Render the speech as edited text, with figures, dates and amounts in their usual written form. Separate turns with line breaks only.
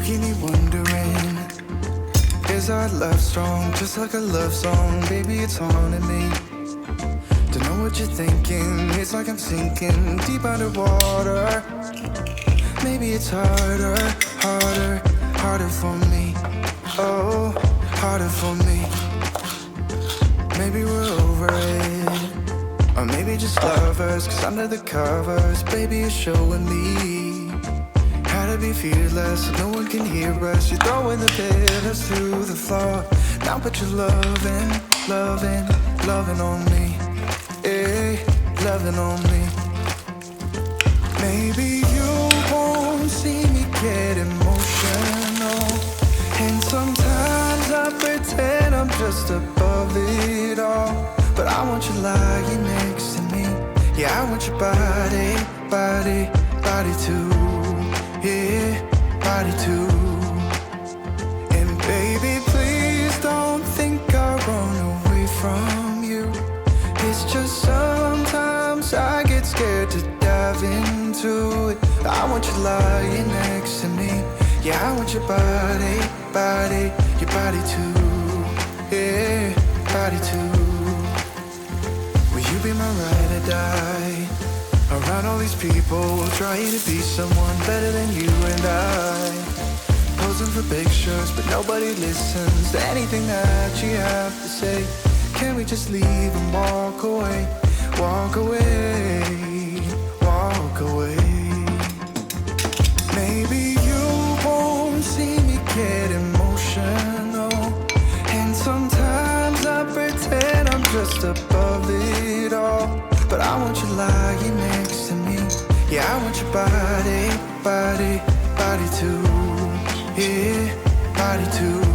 keep me wondering, is our love strong, just like a love song? Baby, it's haunting me. Don't know what you're thinking, it's like I'm sinking deep underwater. Maybe it's harder, harder, harder for me. Oh, harder for me. Maybe we're over it, or maybe just lovers, cause under the covers, baby, you're showing me how to be fearless so no one can hear us. You're throwing the pillars through the floor. Now put your loving, loving, loving on me. Hey, loving on me. Maybe you won't see me get emotional, and sometimes I pretend I'm just above it all. But I want you lying next to me. Yeah, I want your body, body, body too. Yeah, body too. And baby, please don't think I run away from you. It's just sometimes I get scared to dive into it. I want you lying next to me. Yeah, I want your body, body, your body too. Yeah, body too. Will you be my ride or die? Around all these people, trying to be someone better than you and I. Posing for pictures, but nobody listens to anything that you have to say. Can we just leave and walk away? Walk away, walk away. Maybe you won't see me get emotional, and sometimes I pretend I'm just above it all. But I want you lying next to me. Yeah, I want your body, body, body too. Yeah, body too.